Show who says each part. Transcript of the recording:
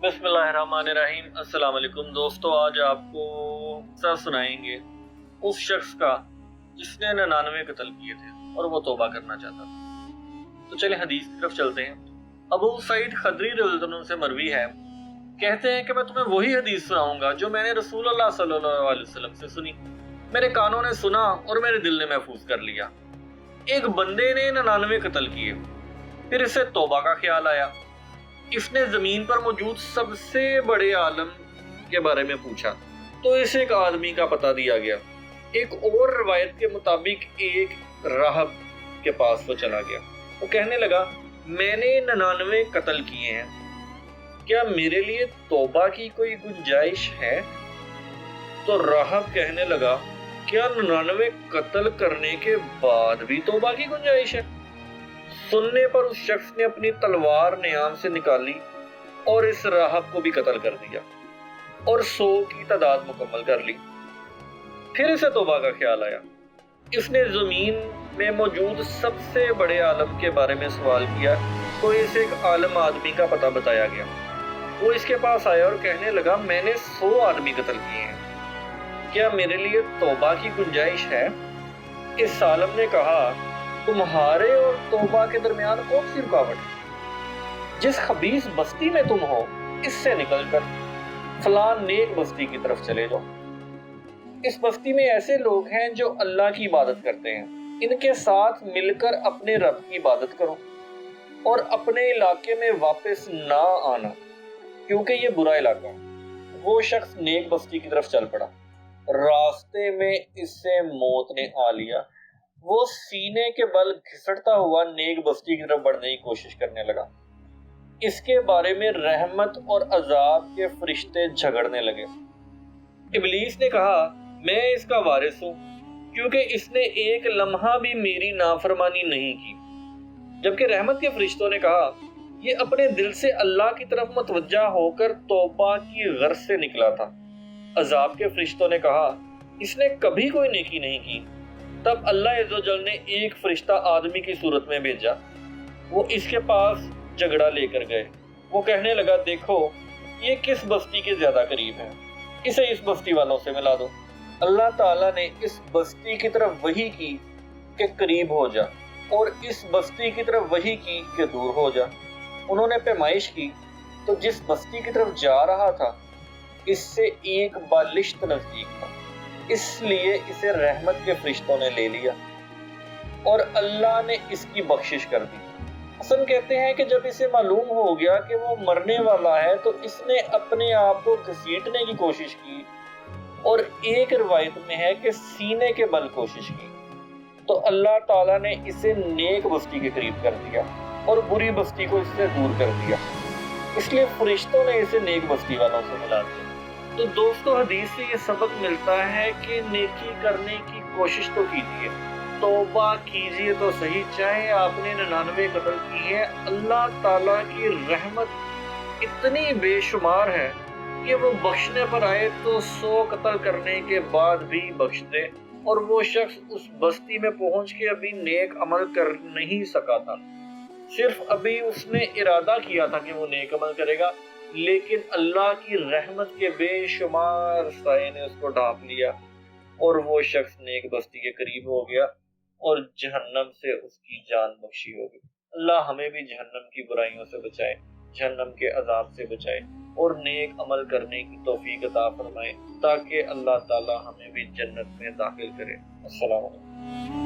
Speaker 1: बिस्मिल्लाहिर्रहमानिर्रहीम। अस्सलाम वालेकुम दोस्तों, आज आपको किस्सा सुनाएंगे उस शख्स का जिसने 99 कत्ल किए थे और वो तौबा करना चाहता था। तो चलिए हदीस की तरफ चलते हैं। अबू सईद खदरी रज़ियल्लाहु अन्हु से मरवी है, कहते हैं कि मैं तुम्हें वही हदीस सुनाऊंगा जो मैंने रसूलुल्लाह सल्लल्लाहु अलैहि वसल्लम से सुनी। मेरे कानों ने सुना और मेरे दिल ने महफूज कर लिया। एक बंदे ने 99 कत्ल किए, फिर इसे तौबा का ख्याल आया। इसने जमीन पर मौजूद सबसे बड़े आलम के बारे में पूछा तो इसे एक आदमी का पता दिया गया। एक और रवायत के मुताबिक एक राहब के पास वो चला गया। वो कहने लगा, मैंने 99 कत्ल किए हैं, क्या मेरे लिए तौबा की कोई गुंजाइश है? तो राहब कहने लगा, क्या 99 कत्ल करने के बाद भी तौबा की गुंजाइश है? सुनने पर उस शख्स ने अपनी तलवार नियाम से निकाली और इस राहब को भी कत्ल कर दिया और 100 की तादाद मुकम्मल कर ली। फिर इसे तौबा का ख्याल आया। इसने जमीन में मौजूद सबसे बड़े आलम के बारे में सवाल किया तो इसे एक आलम आदमी का पता बताया गया। वो इसके पास आया और कहने लगा, मैंने 100 आदमी कत्ल किए हैं, क्या मेरे लिए तौबा की गुंजाइश है? इस आलम ने कहा, तुम्हारे और तौबा के दरमियान कौन सी रुकावट है? जिस खबीस बस्ती में तुम हो, इससे निकलकर फलान नेक बस्ती की तरफ चले जाओ। इस बस्ती में ऐसे लोग हैं जो अल्लाह की इबादत करते हैं, इनके साथ मिलकर अपने रब की इबादत करो और अपने इलाके में वापस ना आना, क्योंकि ये बुरा इलाका है। वो शख्स नेक बस्ती की तरफ चल पड़ा। रास्ते में इससे मौत ने आ लिया। वो सीने के बल घिसटता हुआ नेक बस्ती की तरफ बढ़ने की कोशिश करने लगा। इसके बारे में रहमत और अजाब के फरिश्ते झगड़ने लगे। इब्लीस ने कहा, मैं इसका वारिस हूं, क्योंकि इसने एक लम्हा भी मेरी नाफरमानी नहीं की। जबकि रहमत के फरिश्तों ने कहा, ये अपने दिल से अल्लाह की तरफ मुतवज्जा होकर तौबा की गर्ज से निकला था। अजाब के फरिश्तों ने कहा, इसने कभी कोई नेकी नहीं की। तब अल्लाह अज़्ज़वजल ने एक फरिश्ता आदमी की सूरत में भेजा। वो इसके पास झगड़ा लेकर गए। वो कहने लगा, देखो ये किस बस्ती के ज्यादा करीब है, इसे इस बस्ती वालों से मिला दो। अल्लाह ताला ने इस बस्ती की तरफ वही की कि करीब हो जा और इस बस्ती की तरफ वही की कि दूर हो जा। उन्होंने पैमाइश की तो जिस बस्ती की तरफ जा रहा था इससे एक बालिश्त नजदीक था, इसलिए इसे रहमत के फरिश्तों ने ले लिया और अल्लाह ने इसकी बख्शिश कर दी। हसन कहते हैं कि जब इसे मालूम हो गया कि वो मरने वाला है तो इसने अपने आप को घसीटने की कोशिश की और एक रिवायत में है कि सीने के बल कोशिश की, तो अल्लाह ताला ने इसे नेक बस्ती के करीब कर दिया और बुरी बस्ती को इससे दूर कर दिया। इसलिए फरिश्तों ने इसे नेक बस्ती वालों से मिला दिया। तो दोस्तों, हदीस से ये सबक मिलता है कि नेकी करने की कोशिश तो कीजिए, तौबा कीजिए तो सही। चाहे आपने 99 कत्ल किए हैं, अल्लाह ताला की रहमत इतनी बेशुमार है कि वो बख्शने पर आए तो 100 कत्ल करने के बाद भी बख्श दे। और वो शख्स उस बस्ती में पहुंच के अभी नेक अमल कर नहीं सका था, सिर्फ अभी उसने इरादा किया था कि वो नेक अमल करेगा, लेकिन अल्लाह की रहमत के बेशुमार साए ने उसको ढांप लिया और वो शख्स नेक बस्ती के करीब हो गया और जहन्नम से उसकी जान बख्शी हो गई। अल्लाह हमें भी जहन्नम की बुराइयों से बचाए, जहन्नम के अजाब से बचाए और नेक अमल करने की तौफीक अता फरमाए, ताकि अल्लाह ताला हमें भी जन्नत में दाखिल करे। अस्सलाम वालेकुम।